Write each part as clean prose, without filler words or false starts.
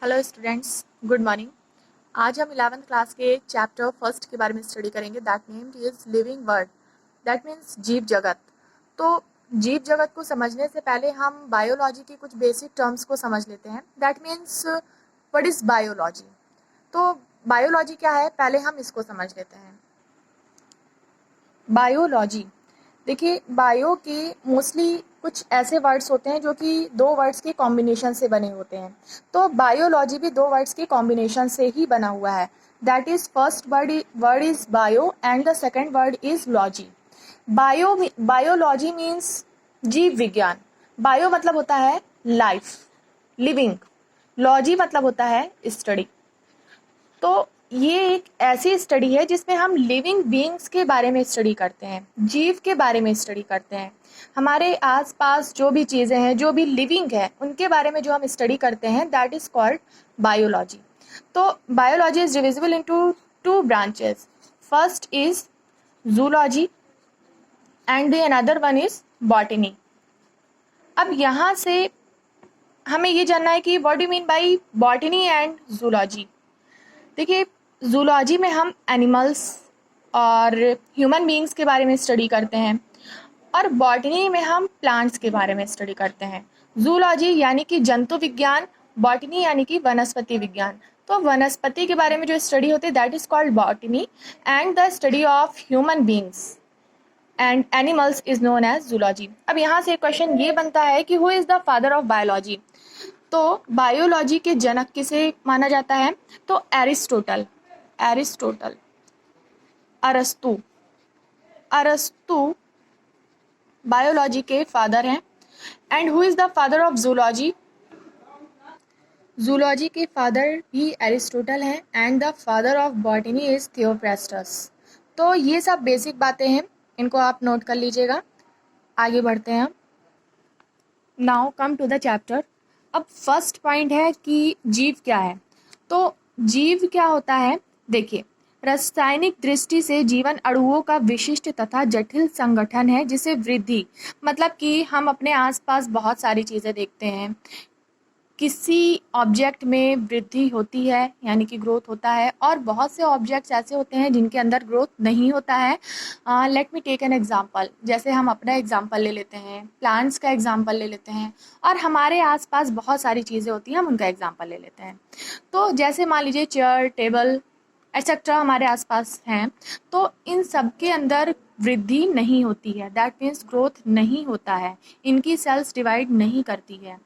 Hello students, good morning. आज हम 11th class के चैप्टर फर्स्ट के बारे में स्टडी करेंगे। That named is living world, that means जीव जगत। तो जीव जगत को समझने से पहले हम बायोलॉजी की कुछ बेसिक टर्म्स को समझ लेते हैं। That means what is biology. तो बायोलॉजी क्या है, पहले हम इसको समझ लेते हैं। बायोलॉजी, देखिए बायो के मोस्टली कुछ ऐसे वर्ड्स होते हैं जो कि दो वर्ड्स के कॉम्बिनेशन से बने होते हैं। तो बायोलॉजी भी दो वर्ड्स के कॉम्बिनेशन से ही बना हुआ है। That is first word is bio and the second word is logy. Biology means जीव विज्ञान। बायो मतलब होता है लाइफ, लिविंग। लॉजी मतलब होता है स्टडी। तो ये एक ऐसी स्टडी है जिसमें हम लिविंग बीइंग्स के बारे में स्टडी करते हैं, जीव के बारे में स्टडी करते हैं। हमारे आसपास जो भी चीज़ें हैं, जो भी लिविंग है, उनके बारे में जो हम स्टडी करते हैं, दैट इज कॉल्ड बायोलॉजी। तो biology is divisible into two branches. First is zoology and the another one is botany. अब यहाँ से हमें ये जानना है कि what do mean by botany and zoology. देखिए, जूलॉजी में हम एनिमल्स और ह्यूमन बीइंग्स के बारे में स्टडी करते हैं और बॉटनी में हम प्लांट्स के बारे में स्टडी करते हैं। जूलॉजी यानी कि जंतु विज्ञान, बॉटनी यानी कि वनस्पति विज्ञान। तो वनस्पति के बारे में जो स्टडी होती है that is called botany and the study of human beings and animals is known as zoology. अब यहाँ से क्वेश्चन ये बनता है कि who is the father of biology. तो बायोलॉजी के जनक किसे माना जाता है? तो एरिस्टोटल, अरस्तु बायोलॉजी के फादर हैं। And who is the father of zoology? Zoology के फादर भी एरिस्टोटल हैं and the father of botany is Theophrastus. तो ये सब बेसिक बातें हैं, इनको आप नोट कर लीजिएगा। आगे बढ़ते हैं हम। Now come to the chapter. अब फर्स्ट पॉइंट है कि जीव क्या है। तो जीव क्या होता है, देखिए रासायनिक दृष्टि से जीवन अणुओं का विशिष्ट तथा जटिल संगठन है जिसे वृद्धि, मतलब कि हम अपने आसपास बहुत सारी चीज़ें देखते हैं। किसी ऑब्जेक्ट में वृद्धि होती है यानी कि ग्रोथ होता है, और बहुत से ऑब्जेक्ट्स ऐसे होते हैं जिनके अंदर ग्रोथ नहीं होता है। Let me take an example. जैसे हम अपना एग्जांपल ले लेते हैं, प्लांट्स का एग्जांपल ले लेते हैं, और हमारे आसपास बहुत सारी चीज़ें होती हैं, हम उनका एग्जांपल ले लेते हैं। तो जैसे मान लीजिए चेयर, टेबल एक्सेट्रा हमारे आसपास हैं, तो इन सब के अंदर वृद्धि नहीं होती है। दैट मीन्स ग्रोथ नहीं होता है, इनकी सेल्स डिवाइड नहीं करती है।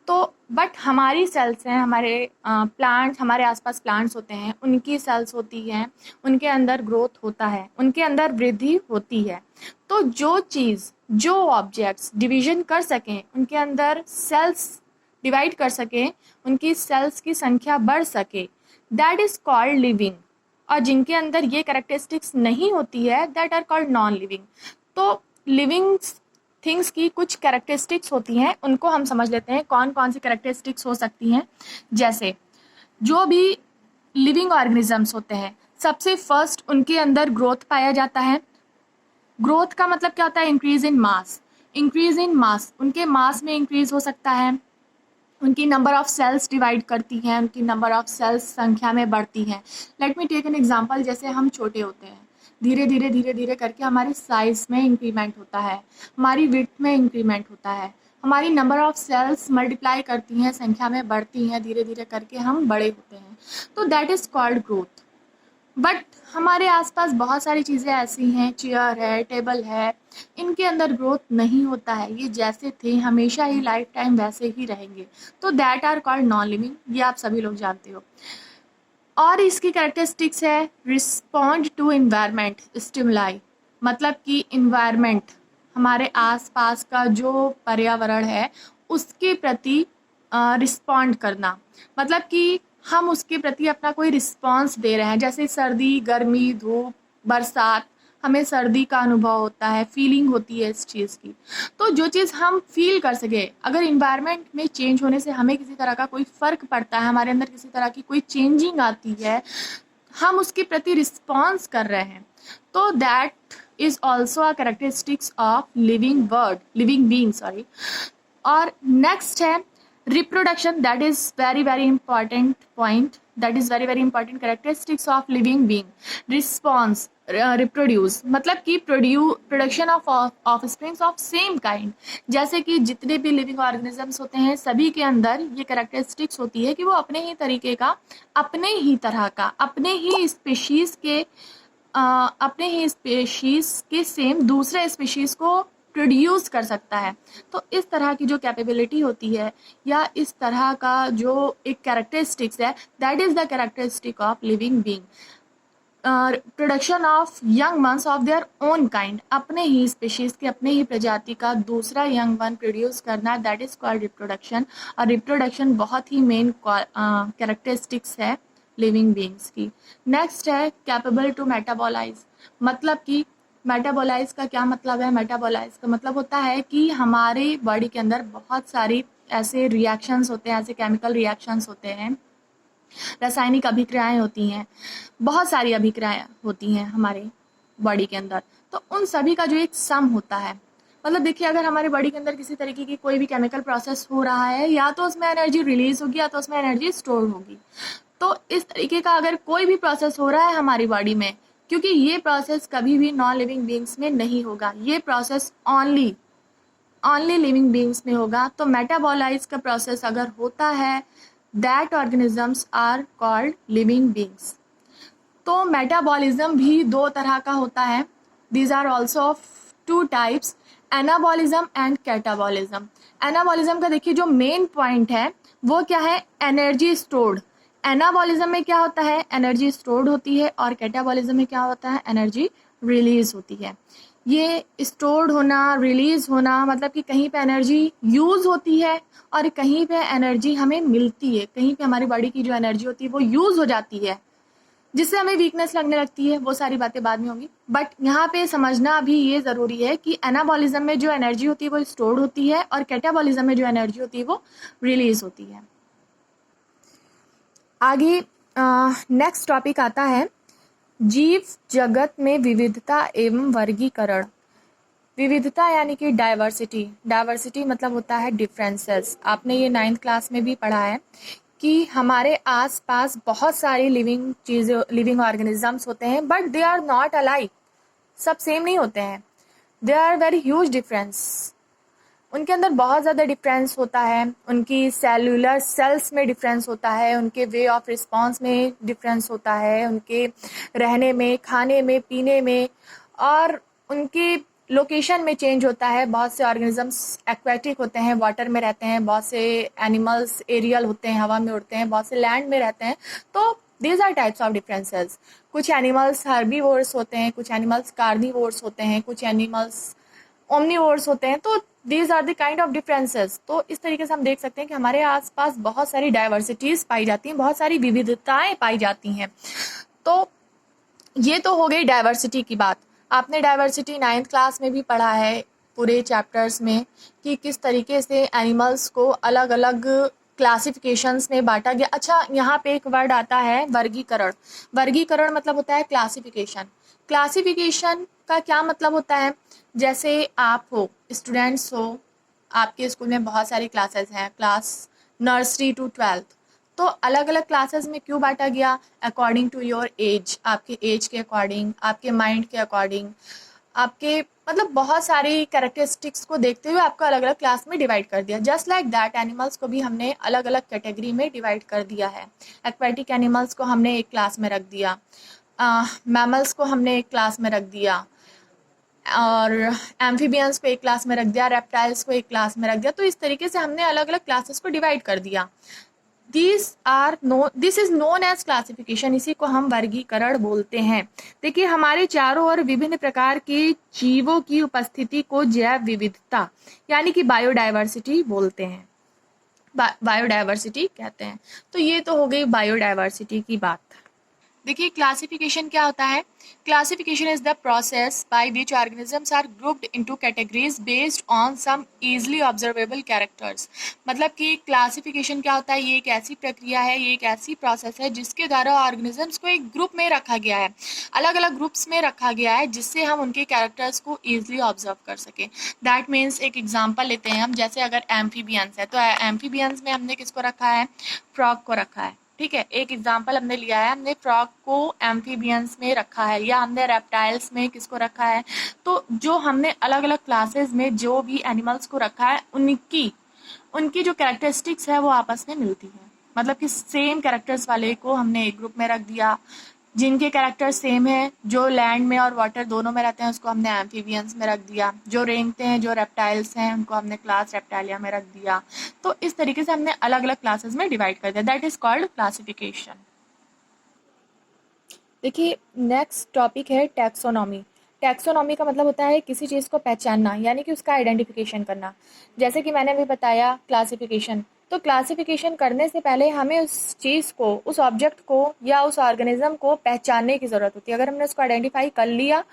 तो बट हमारी सेल्स हैं, हमारे प्लांट्स, हमारे आसपास प्लांट्स होते हैं, उनकी सेल्स होती हैं, उनके अंदर ग्रोथ होता है, उनके अंदर वृद्धि होती है। तो जो चीज़, जो ऑब्जेक्ट्स डिवीजन कर सकें, उनके अंदर सेल्स डिवाइड कर सकें, उनकी सेल्स की संख्या बढ़ सके, दैट इज कॉल्ड लिविंग। और जिनके अंदर ये कैरेक्टरिस्टिक्स नहीं होती है, that are called non living. तो लिविंग थिंग्स की कुछ कैरेक्टरिस्टिक्स होती हैं, उनको हम समझ लेते हैं कौन कौन सी कैरेक्टरिस्टिक्स हो सकती हैं। जैसे जो भी लिविंग ऑर्गेनिजम्स होते हैं, सबसे फर्स्ट उनके अंदर ग्रोथ पाया जाता है। ग्रोथ का मतलब क्या होता है? Increase in mass. Increase in मास, उनके मास में इंक्रीज हो सकता है, उनकी नंबर ऑफ सेल्स डिवाइड करती हैं, उनकी नंबर ऑफ सेल्स संख्या में बढ़ती हैं। Let me take an example. जैसे हम छोटे होते हैं, धीरे धीरे करके हमारी साइज में इंक्रीमेंट होता है, हमारी विड्थ में इंक्रीमेंट होता है, हमारी नंबर ऑफ सेल्स मल्टीप्लाई करती हैं, संख्या में बढ़ती हैं, धीरे धीरे करके हम बड़े होते हैं। तो that is called growth. But हमारे आसपास बहुत सारी चीज़ें ऐसी हैं, चेयर है, टेबल है, इनके अंदर ग्रोथ नहीं होता है, ये जैसे थे हमेशा ही लाइफ टाइम वैसे ही रहेंगे। तो that are called non living, ये आप सभी लोग जानते हो। और इसकी कैरेक्टरिस्टिक्स है रिस्पॉन्ड टू इन्वायरमेंट स्टिमुलाई, मतलब कि इन्वायरमेंट, हमारे आसपास का जो पर्यावरण है उसके प्रति रिस्पॉन्ड करना, मतलब कि हम उसके प्रति अपना कोई रिस्पॉन्स दे रहे हैं। जैसे सर्दी, गर्मी, धूप, बरसात, हमें सर्दी का अनुभव होता है, फीलिंग होती है इस चीज़ की। तो जो चीज़ हम फील कर सके, अगर इन्वायरमेंट में चेंज होने से हमें किसी तरह का कोई फ़र्क पड़ता है, हमारे अंदर किसी तरह की कोई चेंजिंग आती है, हम उसके प्रति रिस्पॉन्स कर रहे हैं, तो that is also a characteristics of living being. और नेक्स्ट है Reproduction, that is very very important point, that is very very important characteristics of living being. Response, reproduce मतलब कि production of offsprings of same kind, जैसे कि जितने भी living organisms होते हैं सभी के अंदर ये कैरेक्टरिस्टिक्स होती है कि वो अपने ही तरीके का, अपने ही तरह का, अपने ही स्पेशीज के सेम दूसरे स्पेशीज को प्रोड्यूस कर सकता है। तो इस तरह की जो कैपेबिलिटी होती है या इस तरह का जो एक कैरेक्टरिस्टिक्स है, that is the characteristic of living being. Production of young ones of their own kind, अपने ही स्पीशीज के, अपने ही प्रजाति का दूसरा यंग वन प्रोड्यूस करना, दैट इज कॉल्ड रिप्रोडक्शन। और रिप्रोडक्शन बहुत ही मेन कैरेक्टरिस्टिक्स है लिविंग बीइंग्स की। नेक्स्ट है कैपेबल टू मेटाबोलाइज, मतलब कि मेटाबोलाइज का क्या मतलब है? मेटाबोलाइज का मतलब होता है कि हमारे बॉडी के अंदर बहुत सारी ऐसे रिएक्शंस होते हैं, ऐसे केमिकल रिएक्शंस होते हैं, रासायनिक अभिक्रियाएं होती हैं, बहुत सारी अभिक्रियाएं होती हैं हमारे बॉडी के अंदर। तो उन सभी का जो एक सम होता है, मतलब देखिए अगर हमारे बॉडी के अंदर किसी तरीके की कोई भी केमिकल प्रोसेस हो रहा है, या तो उसमें एनर्जी रिलीज होगी या तो उसमें एनर्जी स्टोर होगी। तो इस तरीके का अगर कोई भी प्रोसेस हो रहा है हमारी बॉडी में, क्योंकि ये प्रोसेस कभी भी नॉन लिविंग बीइंग्स में नहीं होगा, ये प्रोसेस ओनली लिविंग बीइंग्स में होगा। तो मेटाबोलाइज का प्रोसेस अगर होता है, that organisms are called living beings. तो मेटाबॉलिज्म भी दो तरह का होता है, these are also of two types, anabolism and catabolism. Anabolism का देखिए जो मेन पॉइंट है वो क्या है? Energy stored. एनाबॉलिज्म में क्या होता है? एनर्जी स्टोर्ड होती है, और कैटाबॉलिज्म में क्या होता है? एनर्जी रिलीज होती है। ये स्टोर्ड होना, रिलीज होना, मतलब कि कहीं पे एनर्जी यूज होती है और कहीं पे एनर्जी हमें मिलती है, कहीं पे हमारी बॉडी की जो एनर्जी होती है वो यूज हो जाती है, जिससे हमें वीकनेस लगने लगती है। वो सारी बातें बाद में होंगी, बट यहाँ पे समझना भी ये ज़रूरी है कि एनाबॉलिज्म में जो एनर्जी होती है वो स्टोर्ड होती है, और कैटाबॉलिज्म में जो एनर्जी होती है वो रिलीज होती है। आगे नेक्स्ट टॉपिक आता है जीव जगत में विविधता एवं वर्गीकरण। विविधता यानी कि डाइवर्सिटी। डाइवर्सिटी मतलब होता है डिफरेंसेस। आपने ये 9th क्लास में भी पढ़ा है कि हमारे आसपास बहुत सारी लिविंग ऑर्गेनिजम्स होते हैं, but they are not alike, सब सेम नहीं होते हैं, they are very huge difference. उनके अंदर बहुत ज़्यादा डिफरेंस होता है, उनकी सेलुलर सेल्स में डिफरेंस होता है, उनके वे ऑफ रिस्पॉन्स में डिफरेंस होता है, उनके रहने में, खाने में, पीने में, और उनकी लोकेशन में चेंज होता है। बहुत से ऑर्गेनिजम्स एक्वेटिक होते हैं, वाटर में रहते हैं, बहुत से एनिमल्स एरियल होते हैं, हवा में उड़ते हैं, बहुत से लैंड में रहते हैं। तो these are types of differences. कुछ एनिमल्स हर्बीवोर्स होते हैं, कुछ एनिमल्स कार्निवोर्स होते हैं, कुछ एनिमल्स ओमनीवोर्स होते हैं। तो these are the kind of differences. तो इस तरीके से हम देख सकते हैं कि हमारे आसपास बहुत सारी डाइवर्सिटीज पाई जाती हैं, बहुत सारी विविधताएं पाई जाती हैं। तो ये तो हो गई डाइवर्सिटी की बात। आपने डाइवर्सिटी 9th क्लास में भी पढ़ा है पूरे चैप्टर्स में कि किस तरीके से एनिमल्स को अलग अलग क्लासिफिकेशंस में बांटा गया। अच्छा, यहाँ पे एक वर्ड आता है वर्गीकरण। वर्गीकरण मतलब होता है क्लासिफिकेशन। क्लासिफिकेशन का क्या मतलब होता है? जैसे आप हो, स्टूडेंट्स हो, आपके स्कूल में बहुत सारी क्लासेस हैं, क्लास नर्सरी टू 12th। तो अलग अलग क्लासेस में क्यों बांटा गया? अकॉर्डिंग टू योर एज, आपके एज के अकॉर्डिंग, आपके माइंड के अकॉर्डिंग, आपके मतलब बहुत सारी कैरेक्टरिस्टिक्स को देखते हुए आपको अलग अलग क्लास में डिवाइड कर दिया। जस्ट लाइक दैट एनिमल्स को भी हमने अलग अलग कैटेगरी में डिवाइड कर दिया है। एक्वेटिक एनिमल्स को हमने एक क्लास में रख दिया, मैमल्स को हमने एक क्लास में रख दिया, और एम्फीबियंस को एक क्लास में रख दिया, रेप्टाइल्स को एक क्लास में रख दिया। तो इस तरीके से हमने अलग अलग क्लासेस को डिवाइड कर दिया। This is known as classification. इसी को हम वर्गीकरण बोलते हैं। देखिए हमारे चारों ओर विभिन्न प्रकार के जीवों की उपस्थिति को जैव विविधता यानी कि बायोडाइवर्सिटी बोलते हैं, बायोडाइवर्सिटी कहते हैं। तो ये तो हो गई बायोडाइवर्सिटी की बात। देखिए क्लासिफिकेशन क्या होता है। Classification is the process by which organisms are grouped into categories based on some easily observable characters. मतलब कि क्लासिफिकेशन क्या होता है, ये एक ऐसी प्रक्रिया है, ये एक ऐसी प्रोसेस है जिसके द्वारा ऑर्गेनिजम्स को एक ग्रुप में रखा गया है, अलग अलग ग्रुप्स में रखा गया है, जिससे हम उनके कैरेक्टर्स को ईजिली ऑब्जर्व कर सकें। दैट मीन्स एक एग्जाम्पल लेते हैं हम, जैसे अगर एम्फीबियंस है तो एम्फीबियंस में हमने किसको रखा है, फ्रॉग को रखा है। ठीक है, एक एग्जाम्पल हमने लिया है, हमने फ्रॉग को एम्फीबियंस में रखा है, या हमने रेप्टाइल्स में किसको रखा है। तो जो हमने अलग अलग क्लासेस में जो भी एनिमल्स को रखा है, उनकी उनकी जो कैरेक्टरिस्टिक्स है वो आपस में मिलती है। मतलब कि सेम कैरेक्टर्स वाले को हमने एक ग्रुप में रख दिया, जिनके कैरेक्टर सेम है, जो लैंड में और वाटर दोनों में रहते हैं, उसको हमने एम्फीबियंस में रख दिया। जो रेंगते हैं, जो रेप्टाइल्स हैं, उनको हमने क्लास रेप्टाइलिया में रख दिया। तो इस तरीके से हमने अलग अलग क्लासेस में डिवाइड कर दिया। That is called classification. देखिए नेक्स्ट टॉपिक है टैक्सोनॉमी। टैक्सोनॉमी का मतलब होता है किसी चीज़ को पहचानना, यानी कि उसका आइडेंटिफिकेशन करना। जैसे कि मैंने अभी बताया क्लासिफिकेशन, तो क्लासिफिकेशन करने से पहले हमें उस चीज़ को, उस ऑब्जेक्ट को या उस ऑर्गेनिज्म को पहचानने की ज़रूरत होती है। अगर हमने उसको आइडेंटिफाई कर लिया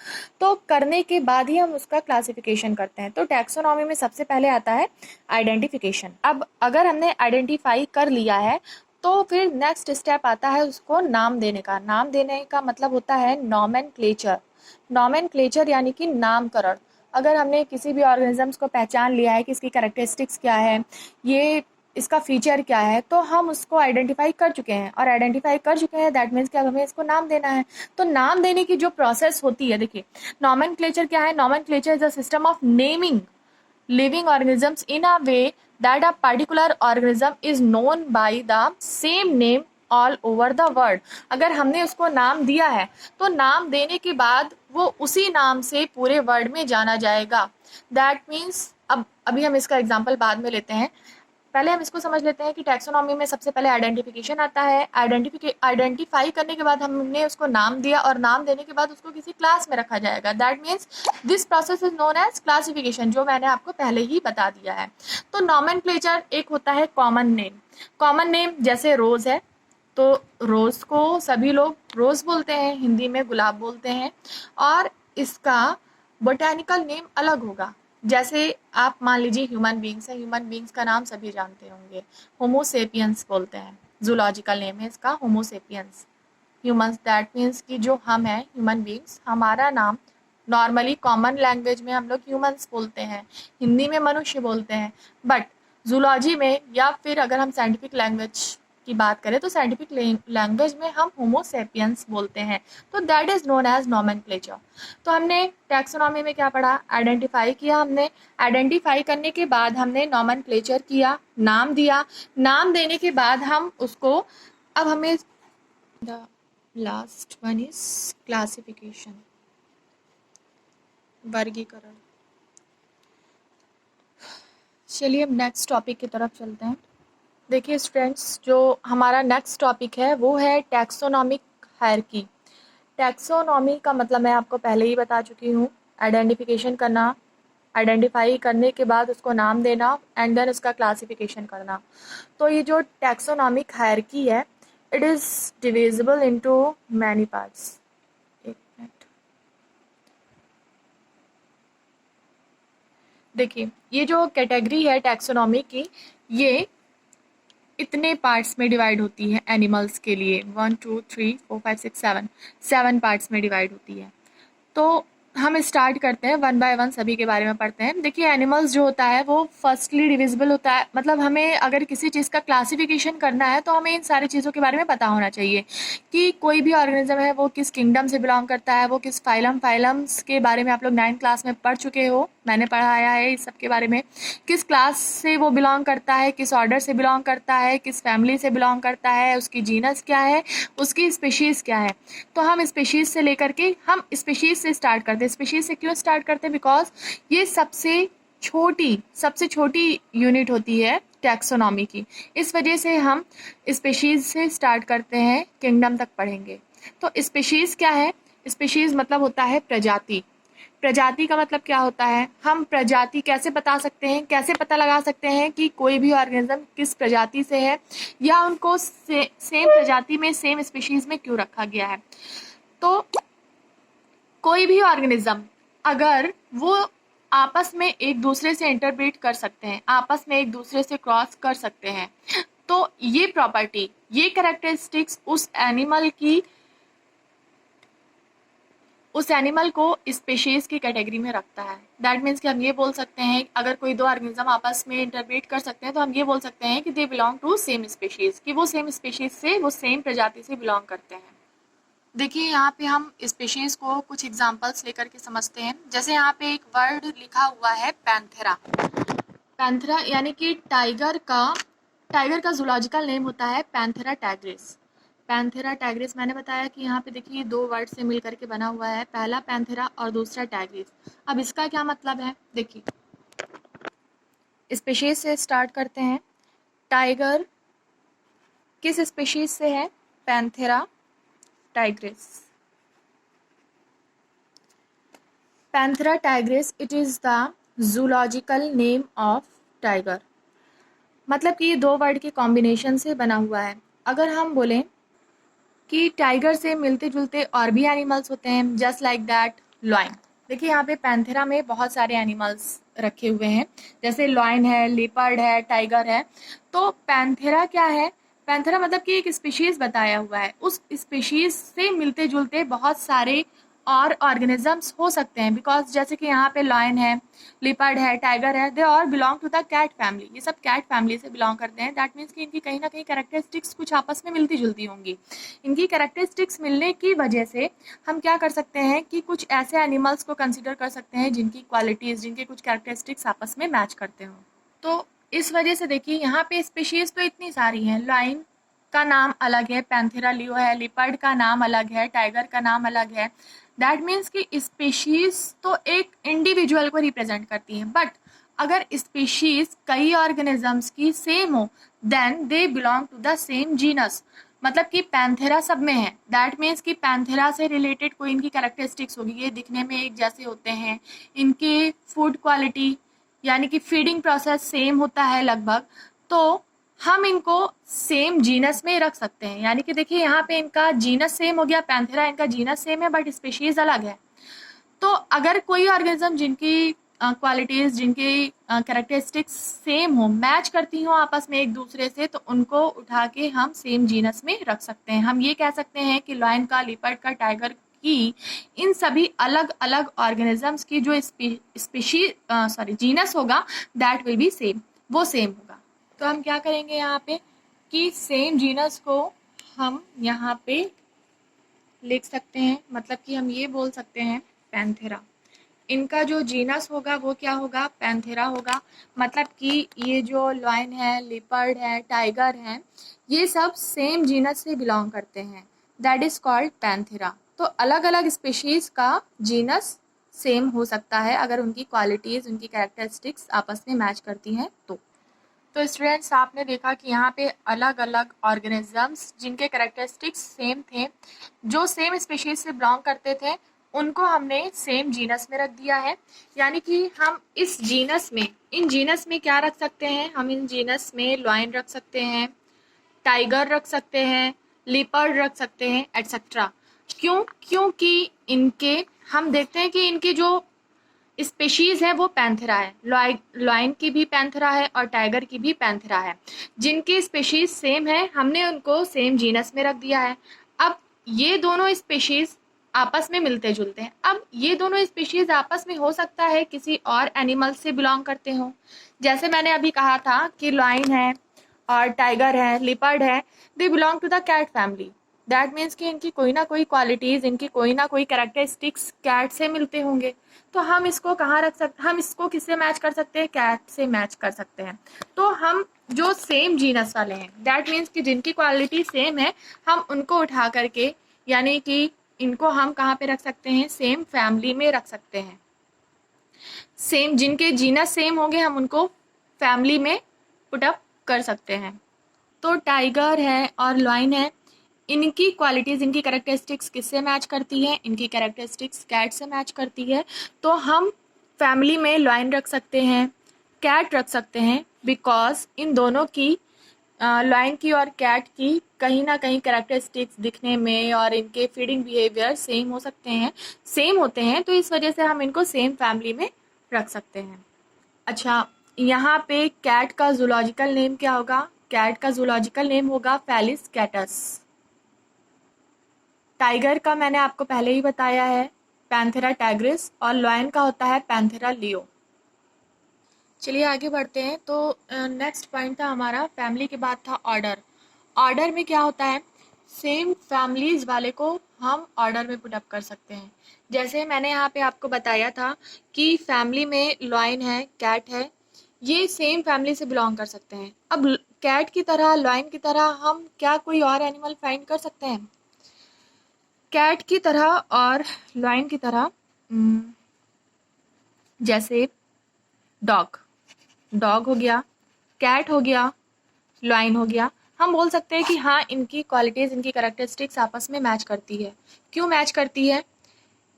तो करने के बाद ही हम उसका क्लासिफिकेशन करते हैं। तो टैक्सोनॉमी में सबसे पहले आता है आइडेंटिफिकेशन। अब अगर हमने आइडेंटिफाई कर लिया है तो फिर नेक्स्ट स्टेप आता है उसको नाम देने का। नाम देने का मतलब होता है नॉमेनक्लेचर। नॉमेनक्लेचर यानी कि नामकरण। अगर हमने किसी भी ऑर्गेनिजम्स को पहचान लिया है कि इसकी कैरेक्टरिस्टिक्स क्या है, ये इसका फीचर क्या है, तो हम उसको आइडेंटिफाई कर चुके हैं, और आइडेंटिफाई कर चुके हैं दैट मीन्स कि अब हमें इसको नाम देना है। तो नाम देने की जो प्रोसेस होती है, देखिए नॉमेनक्लेचर क्या है। Nomenclature is a system of naming living organisms in a way that a particular organism is known by the same name all over the world. अगर हमने उसको नाम दिया है तो नाम देने के बाद वो उसी नाम से पूरे वर्ल्ड में जाना जाएगा। दैट मीन्स, अब अभी हम इसका एग्जाम्पल बाद में लेते हैं, पहले हम इसको समझ लेते हैं कि टैक्सोनॉमी में सबसे पहले आइडेंटिफिकेशन आता है। आइडेंटिफाई करने के बाद हमने उसको नाम दिया, और नाम देने के बाद उसको किसी क्लास में रखा जाएगा। That means this process is known as classification, जो मैंने आपको पहले ही बता दिया है। तो नॉमेनक्लेचर एक होता है कॉमन नेम। कॉमन नेम जैसे रोज है, तो रोज को सभी लोग रोज बोलते हैं, हिंदी में गुलाब बोलते हैं, और इसका बोटैनिकल नेम अलग होगा। जैसे आप मान लीजिए ह्यूमन बींग्स है, ह्यूमन बींग्स का नाम सभी जानते होंगे, होमोसेपियंस बोलते हैं। जूलॉजिकल नेम है इसका होमोसेपियंस। ह्यूमंस दैट मीन्स कि जो हम हैं ह्यूमन बींग्स, हमारा नाम नॉर्मली कॉमन लैंग्वेज में हम लोग ह्यूमंस बोलते हैं, हिंदी में मनुष्य बोलते हैं। बट जूलॉजी में, या फिर अगर हम साइंटिफिक लैंग्वेज की बात करें तो साइंटिफिक लैंग्वेज में हम होमोसेपियंस बोलते हैं। तो that is known as nomenclature. तो हमने टैक्सोनॉमी में क्या पढ़ा, आइडेंटिफाई किया। हमने आइडेंटिफाई करने के बाद हमने नॉमेनक्लेचर किया, नाम दिया। नाम देने के बाद हम उसको, अब हमें the last one is classification, वर्गीकरण। चलिए अब नेक्स्ट टॉपिक की तरफ चलते हैं। देखिए स्टूडेंट्स, जो हमारा नेक्स्ट टॉपिक है वो है टैक्सोनॉमिक हायरार्की। टैक्सोनॉमी का मतलब मैं आपको पहले ही बता चुकी हूँ, आइडेंटिफिकेशन करना, आइडेंटिफाई करने के बाद उसको नाम देना, एंड देन उसका क्लासिफिकेशन करना। तो ये जो टैक्सोनॉमिक हायरार्की है, it is divisible into many parts. एक मिनट, देखिए ये जो कैटेगरी है टैक्सोनॉमी की, ये इतने पार्ट्स में डिवाइड होती है एनिमल्स के लिए। 1 2 3 4 5 6 7 पार्ट्स में डिवाइड होती है। तो हम स्टार्ट करते हैं, वन बाय वन सभी के बारे में पढ़ते हैं। देखिए एनिमल्स जो होता है वो फर्स्टली डिविजिबल होता है। मतलब हमें अगर किसी चीज़ का क्लासिफिकेशन करना है तो हमें इन सारी चीज़ों के बारे में पता होना चाहिए कि कोई भी ऑर्गेनिज्म है वो किस किंगडम से बिलोंग करता है, वो किस फाइलम्स के बारे में आप लोग 9th क्लास में पढ़ चुके हो, मैंने पढ़ाया है इस सब के बारे में। किस क्लास से वो बिलोंग करता है, किस ऑर्डर से बिलोंग करता है, किस फैमिली से बिलोंग करता है, उसकी जीनस क्या है, उसकी स्पीशीज़ क्या है। तो हम स्पीशीज़ से लेकर के, हम स्पीशीज़ से स्टार्ट करते हैं। स्पीशीज़ से क्यों स्टार्ट करते हैं, बिकॉज ये सबसे छोटी यूनिट होती है टैक्सोनॉमी की। इस वजह से हम स्पीशीज़ से स्टार्ट करते हैं, किंगडम तक पढ़ेंगे। तो स्पीशीज़ क्या है, स्पीशीज़ मतलब होता है प्रजाति। प्रजाति का मतलब क्या होता है, हम प्रजाति कैसे बता सकते हैं, कैसे पता लगा सकते हैं कि कोई भी ऑर्गेनिज्म किस प्रजाति से है या उनको सेम प्रजाति में, सेम स्पीशीज में क्यों रखा गया है। तो कोई भी ऑर्गेनिज्म अगर वो आपस में एक दूसरे से इंटरब्रीड कर सकते हैं, आपस में एक दूसरे से क्रॉस कर सकते हैं, तो ये प्रॉपर्टी, ये कैरेक्टरिस्टिक्स उस एनिमल को स्पेशीज की कैटेगरी में रखता है। दैट मीन्स कि हम ये बोल सकते हैं, अगर कोई दो ऑर्गेनिज्म आपस में इंटरब्रीड कर सकते हैं तो हम ये बोल सकते हैं कि they belong to same species, कि वो सेम स्पेशीज से, वो सेम प्रजाति से बिलोंग करते हैं। देखिए यहाँ पे हम स्पेशीज को कुछ एग्जांपल्स लेकर के समझते हैं। जैसे यहाँ पे एक वर्ड लिखा हुआ है पैंथेरा। पैंथेरा यानी कि टाइगर का जूलॉजिकल नेम होता है पैंथेरा टाइग्रिस। पैंथेरा टाइग्रिस मैंने बताया कि यहाँ पे देखिए दो वर्ड से मिल करके बना हुआ है, पहला पैंथेरा और दूसरा टाइग्रिस। अब इसका क्या मतलब है, देखिए स्पेशीज से स्टार्ट करते हैं। टाइगर किस स्पेशीज से है, Panthera Tigris. Panthera Tigris, it is the zoological name of tiger. मतलब कि ये दो वर्ड के कॉम्बिनेशन से बना हुआ है। अगर हम बोलें कि टाइगर से मिलते जुलते और भी एनिमल्स होते हैं, जस्ट लाइक दैट लॉइन। देखिए यहाँ पे पैंथेरा में बहुत सारे एनिमल्स रखे हुए हैं, जैसे लॉइन है, लेपर्ड है, टाइगर है। तो पैंथेरा क्या है, पैंथेरा मतलब कि एक स्पीशीज बताया हुआ है, उस स्पीशीज से मिलते जुलते बहुत सारे और ऑर्गेनिजम्स हो सकते हैं। बिकॉज जैसे कि यहाँ पे लॉयन है, लिपर्ड है, टाइगर है, they all belong to the cat family. ये सब कैट फैमिली से बिलोंग करते हैं। दैट मीन्स कि इनकी कहीं ना कहीं कैरेक्टरिस्टिक्स कुछ आपस में मिलती जुलती होंगी। इनकी कैरेक्टरिस्टिक्स मिलने की वजह से हम क्या कर सकते हैं कि कुछ ऐसे एनिमल्स को कंसिडर कर सकते हैं जिनकी क्वालिटीज़, जिनके कुछ कैरेक्टरिस्टिक्स आपस में मैच करते हों। तो इस वजह से देखिए यहाँ पे स्पीशीज़ तो इतनी सारी हैं। लॉयन का नाम अलग है, पैंथेरा लियो है, लिपर्ड का नाम अलग है, टाइगर का नाम अलग है। दैट मीन्स कि स्पीशीज तो एक इंडिविजुअल को रिप्रेजेंट करती हैं, बट अगर स्पीशीज कई ऑर्गेनिजम्स की सेम हो then they belong to the same genus. मतलब कि पैंथेरा सब में है, दैट मीन्स कि पैंथेरा से रिलेटेड कोई इनकी कैरेक्टरिस्टिक्स होगी, ये दिखने में एक जैसे होते हैं, इनके फूड क्वालिटी यानी कि फीडिंग प्रोसेस सेम होता है लगभग, तो हम इनको सेम जीनस में रख सकते हैं। यानी कि देखिए यहाँ पे इनका जीनस सेम हो गया, पैंथेरा इनका जीनस सेम है बट स्पीशीज अलग है। तो अगर कोई ऑर्गेनिज्म जिनकी क्वालिटीज, जिनकी कैरेक्टरिस्टिक्स सेम हो, मैच करती हो आपस में एक दूसरे से, तो उनको उठा के हम सेम जीनस में रख सकते हैं। हम ये कह सकते हैं कि लॉयन का, लिपर्ड का, टाइगर की, इन सभी अलग अलग ऑर्गेनिजम्स की जो जीनस होगा दैट विल बी सेम, वो सेम होगा। तो हम क्या करेंगे यहाँ पे कि सेम जीनस को हम यहाँ पे लिख सकते हैं। मतलब कि हम ये बोल सकते हैं पैंथेरा, इनका जो जीनस होगा वो क्या होगा, पैंथेरा होगा। मतलब कि ये जो लॉयन है, लिपर्ड है, टाइगर है, ये सब सेम जीनस से बिलोंग करते हैं, दैट इज कॉल्ड पैंथेरा। तो अलग अलग स्पीशीज का जीनस सेम हो सकता है अगर उनकी क्वालिटीज़, उनकी कैरेक्टरिस्टिक्स आपस में मैच करती हैं तो स्टूडेंट्स आपने देखा कि यहाँ पे अलग अलग ऑर्गेनिजम्स जिनके कैरेक्टरिस्टिक्स सेम थे, जो सेम स्पीशीज से बिलोंग करते थे, उनको हमने सेम जीनस में रख दिया है। यानी कि हम इस जीनस में, इन जीनस में क्या रख सकते हैं, हम इन जीनस में लॉयन रख सकते हैं, टाइगर रख सकते हैं, लिपर्ड रख सकते हैं, एटसेट्रा। क्यों? क्योंकि इनके, हम देखते हैं कि इनकी जो स्पेशीज है वो पैंथेरा है, लॉयन की भी पैंथेरा है और टाइगर की भी पैंथेरा है। जिनकी स्पेशीज सेम है हमने उनको सेम जीनस में रख दिया है। अब ये दोनों स्पेशीज आपस में मिलते जुलते हैं। अब ये दोनों स्पेशीज आपस में हो सकता है किसी और एनिमल से बिलोंग करते हों। जैसे मैंने अभी कहा था कि लॉयन है और टाइगर है, लिपर्ड है, they belong to the cat family. That means कि इनकी कोई ना कोई क्वालिटीज़, इनकी कोई ना कोई कैरेक्टरिस्टिक्स कैट से मिलते होंगे। तो हम इसको कहाँ रख सकते, हम इसको किससे मैच कर सकते हैं, कैट से मैच कर सकते हैं। तो हम जो सेम जीनस वाले हैं, दैट मीन्स कि जिनकी क्वालिटी सेम है, हम उनको उठा करके, यानी कि इनको हम कहाँ पे रख सकते हैं, सेम फैमिली में रख सकते हैं। सेम जिनके जीनस सेम होंगे हम उनको फैमिली में पुटअप कर सकते हैं। तो टाइगर है और लॉयन है, इनकी क्वालिटीज़, इनकी कैरेक्टरिस्टिक्स किससे मैच करती है? इनकी कैरेक्टरिस्टिक्स कैट से मैच करती है। तो हम फैमिली में लॉयन रख सकते हैं, कैट रख सकते हैं, बिकॉज इन दोनों की, लॉयन की और कैट की, कहीं ना कहीं कैरेक्टरिस्टिक्स दिखने में और इनके फीडिंग बिहेवियर सेम हो सकते हैं, सेम होते हैं, तो इस वजह से हम इनको सेम फैमिली में रख सकते हैं। अच्छा, यहाँ पे कैट का जूलॉजिकल नेम क्या होगा? कैट का जूलॉजिकल नेम होगा फेलिस कैटस। टाइगर का मैंने आपको पहले ही बताया है, पैंथेरा टाइग्रिस, और लॉयन का होता है पैंथेरा लियो। चलिए आगे बढ़ते हैं। तो नेक्स्ट पॉइंट था हमारा, फैमिली के बाद था ऑर्डर। ऑर्डर में क्या होता है? सेम फैमिलीज वाले को हम ऑर्डर में पुट अप कर सकते हैं। जैसे मैंने यहाँ पे आपको बताया था कि फैमिली में लॉयन है, कैट है, ये सेम फैमिली से बिलोंग कर सकते हैं। अब कैट की तरह, लॉयन की तरह हम क्या कोई और एनिमल फाइंड कर सकते हैं? कैट की तरह और लॉयन की तरह, जैसे डॉग, डॉग हो गया, कैट हो गया, लॉयन हो गया, हम बोल सकते हैं कि हाँ, इनकी क्वालिटीज़, इनकी कैरेक्टरिस्टिक्स आपस में मैच करती है। क्यों मैच करती है?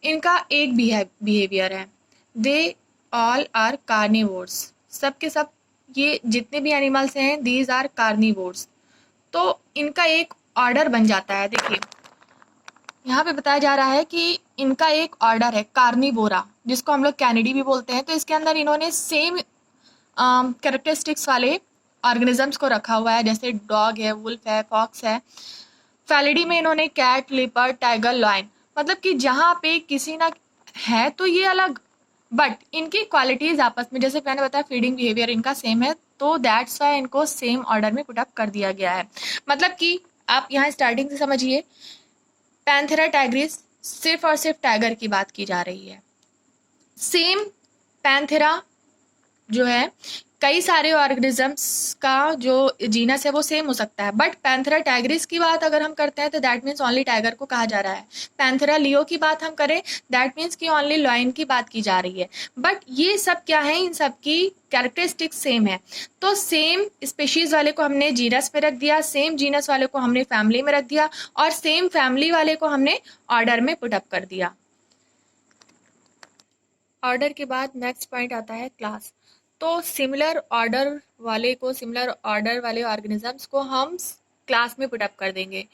इनका एक बिहेवियर है, दे ऑल आर कार्निवोर्स, सब के सब, ये जितने भी एनिमल्स हैं, दीज आर कार्निवोर्स। तो इनका एक ऑर्डर बन जाता है। देखिए यहाँ पे बताया जा रहा है कि इनका एक ऑर्डर है कार्निवोरा, जिसको हम लोग कैनिडी भी बोलते हैं। तो इसके अंदर इन्होंने सेम कैरेक्टरिस्टिक्स वाले ऑर्गेनिजम्स को रखा हुआ है, जैसे डॉग है, वुल्फ है, फॉक्स है। फैलिडी में इन्होंने कैट, लिपर्ड, टाइगर, लॉयन, मतलब कि जहाँ पे किसी ना है तो ये अलग, बट इनकी क्वालिटीज आपस में, जैसे मैंने बताया, फीडिंग बिहेवियर इनका सेम है, तो दैट्स वाई इनको सेम ऑर्डर में पुट अप कर दिया गया है। मतलब कि आप यहाँ स्टार्टिंग से समझिए, पैंथेरा टाइग्रिस, सिर्फ और सिर्फ टाइगर की बात की जा रही है। सेम पैंथेरा जो है, कई सारे ऑर्गेनिजम्स का जो जीनस है वो सेम हो सकता है, बट पैंथेरा टाइग्रिस की बात अगर हम करते हैं तो दैट मीन्स ओनली टाइगर को कहा जा रहा है। पैंथेरा लियो की बात हम करें, दैट मीन्स कि ओनली लॉयन की बात की जा रही है। बट ये सब क्या है? इन सब की कैरेक्टरिस्टिक्स सेम है। तो सेम स्पेशीज वाले को हमने जीनस में रख दिया, सेम जीनस वाले को हमने फैमिली में रख दिया, और सेम फैमिली वाले को हमने ऑर्डर में पुट अप कर दिया। ऑर्डर के बाद नेक्स्ट पॉइंट आता है क्लास। तो सिमिलर ऑर्डर वाले को, सिमिलर ऑर्डर वाले ऑर्गेनिजम्स को हम क्लास में पुट अप कर देंगे।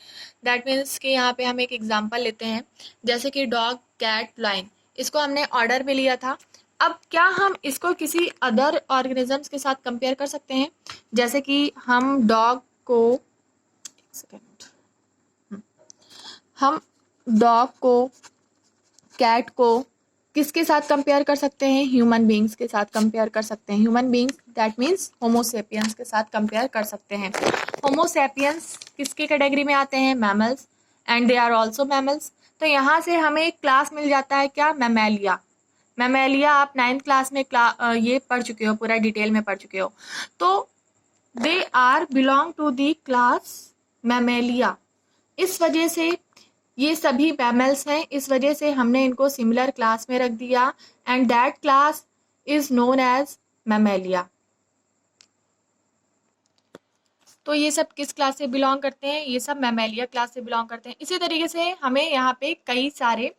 दैट मीन्स कि यहाँ पे हम एक एग्जांपल लेते हैं, जैसे कि डॉग, कैट, लाइन, इसको हमने ऑर्डर में लिया था। अब क्या हम इसको किसी अदर ऑर्गेनिजम्स के साथ कंपेयर कर सकते हैं? जैसे कि हम डॉग को, एक सेकेंड, हम डॉग को, कैट को किसके साथ कंपेयर कर सकते हैं? ह्यूमन बींग्स के साथ कंपेयर कर सकते हैं। Human beings that means Homo sapiens के साथ कंपेयर कर सकते हैं। होमोसेपियंस किसके कैटेगरी में आते हैं? Mammals, and they are also mammals. तो यहाँ से हमें एक क्लास मिल जाता है, क्या? मैमेलिया। मैमेलिया आप 9th क्लास में ये पढ़ चुके हो, पूरा डिटेल में पढ़ चुके हो। तो they are belong to the class mammalia. इस वजह से ये सभी मैमल्स हैं, इस वजह से हमने इनको सिमिलर क्लास में रख दिया, and that class is known as mammalia. तो ये सब किस क्लास से बिलोंग करते हैं? ये सब मैमेलिया क्लास से बिलोंग करते हैं। इसी तरीके से हमें यहाँ पे कई सारे